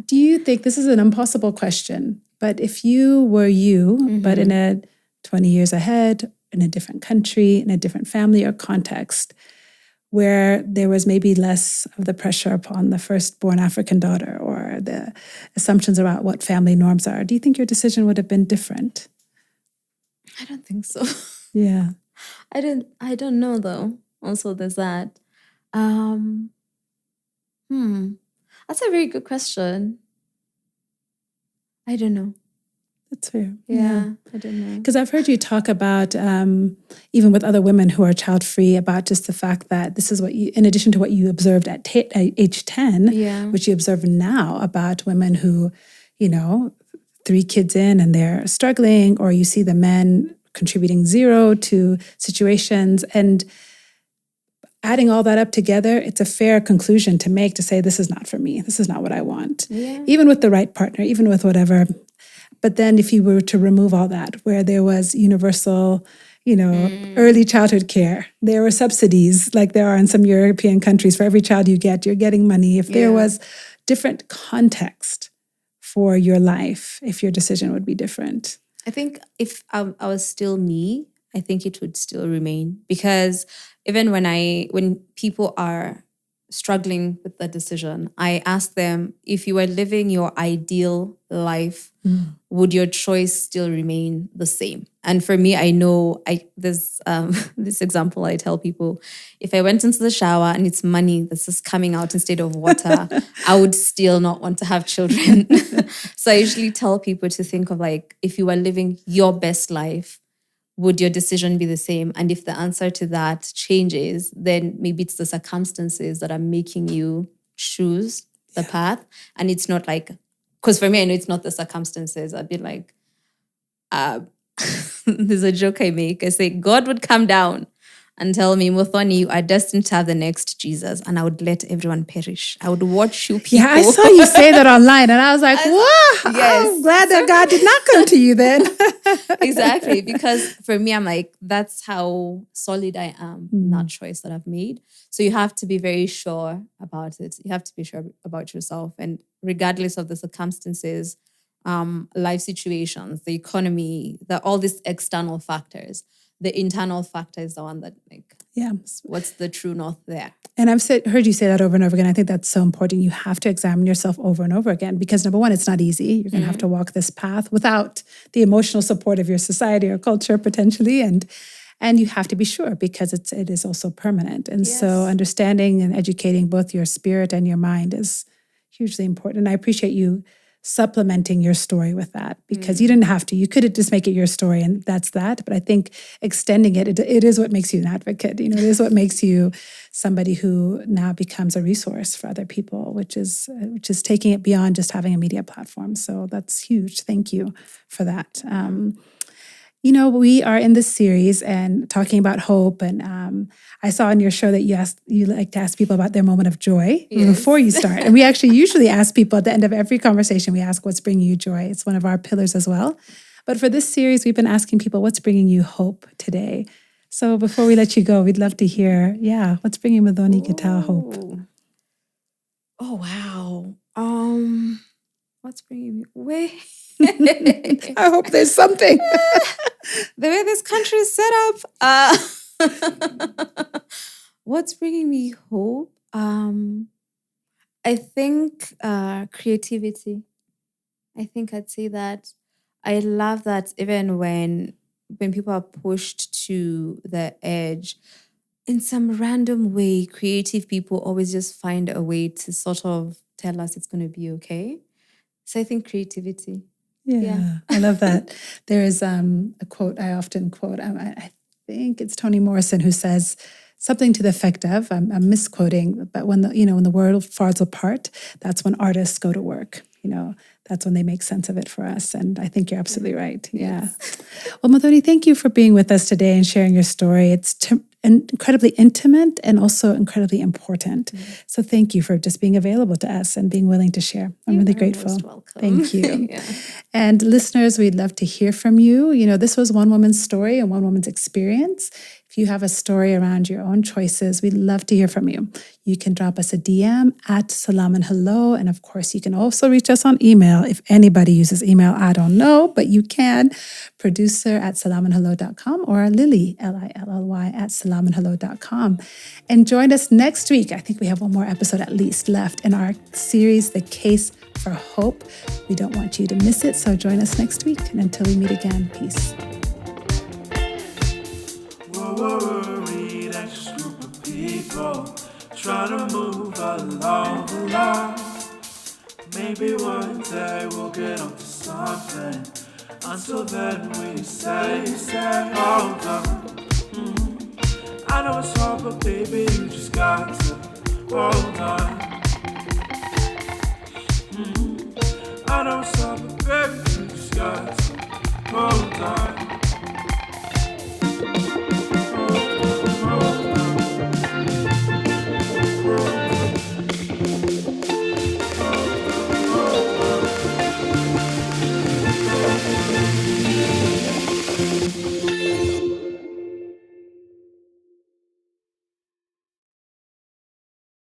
Do you think, this is an impossible question, but if you were you, but in a 20 years ahead, in a different country, in a different family or context, where there was maybe less of the pressure upon the firstborn African daughter or the assumptions about what family norms are, do you think your decision would have been different? I don't think so. Yeah. I don't know though. Also, there's that. That's a very good question. I don't know. That's fair. Yeah. I don't know. Because I've heard you talk about, even with other women who are child-free, about just the fact that this is what you, in addition to what you observed at age 10, which you observe now about women who, 3 kids in and they're struggling, or you see the men contributing 0 to situations, and adding all that up together, it's a fair conclusion to make, to say, this is not for me. This is not what I want. Yeah. Even with the right partner, even with whatever. But then if you were to remove all that, where there was universal, early childhood care, there were subsidies like there are in some European countries. For every child you get, you're getting money. If there was different context for your life, if your decision would be different. I think if I was still me, I think it would still remain, because even when people are struggling with the decision, I ask them, if you were living your ideal life, would your choice still remain the same? And for me, I know there's this example I tell people: if I went into the shower and it's money that's just coming out instead of water, I would still not want to have children. So I usually tell people to think of, like, if you were living your best life, would your decision be the same? And if the answer to that changes, then maybe it's the circumstances that are making you choose the path. And it's not like, because for me, I know it's not the circumstances. I'd be like, there's a joke I make. I say, God would come down and tell me, Muthoni, you are destined to have the next Jesus, and I would let everyone perish. I would watch you people. Yeah, I saw you say that online, and I was like, wow, I'm glad that God did not come to you then. Exactly, because for me, I'm like, that's how solid I am in that choice that I've made. So you have to be very sure about it. You have to be sure about yourself. And regardless of the circumstances, life situations, the economy, all these external factors, the internal factor is the one that, like, what's the true north there? And I've heard you say that over and over again. I think that's so important. You have to examine yourself over and over again, because number one, it's not easy. You're going to have to walk this path without the emotional support of your society or culture potentially. And you have to be sure, because it is also permanent. And so understanding and educating both your spirit and your mind is hugely important. And I appreciate you supplementing your story with that, because you didn't have to. You could just make it your story and that's that. But I think extending it is what makes you an advocate. It is what makes you somebody who now becomes a resource for other people, which is taking it beyond just having a media platform. So that's huge. Thank you for that. We are in this series and talking about hope. And I saw in your show that you like to ask people about their moment of joy before you start. And we actually usually ask people at the end of every conversation, we ask, what's bringing you joy? It's one of our pillars as well. But for this series, we've been asking people, what's bringing you hope today? So before we let you go, we'd love to hear, what's bringing Muthoni Gitau hope? Oh, wow. What's bringing me? Wait. I hope there's something. The way this country is set up. What's bringing me hope? I think creativity. I think I'd say that. I love that even when people are pushed to the edge, in some random way, creative people always just find a way to sort of tell us it's going to be okay. So I think creativity. Yeah, I love that. There is a quote I often quote. I think it's Toni Morrison who says something to the effect of, I'm misquoting, but when the world falls apart, that's when artists go to work. That's when they make sense of it for us. And I think you're absolutely right. Yeah. Well, Muthoni, thank you for being with us today and sharing your story. It's incredibly intimate and also incredibly important. So thank you for just being available to us and being willing to share. I'm really grateful. Most welcome. Thank you. And listeners, we'd love to hear from you. This was one woman's story and one woman's experience. If If you have a story around your own choices, we'd love to hear from you. You can drop us a DM at Selam and Hello. And of course, you can also reach us on email. If anybody uses email, I don't know, but you can. Producer@selamandhello.com or Lily, Lilly, at selamandhello.com. And join us next week. I think we have one more episode at least left in our series, The Case for Hope. We don't want you to miss it, so join us next week. And until we meet again, peace. Worried, anxious group of people trying to move along. Maybe one day we'll get onto something. Until then we say, hold on. I know it's hard, but baby, you just got to hold on.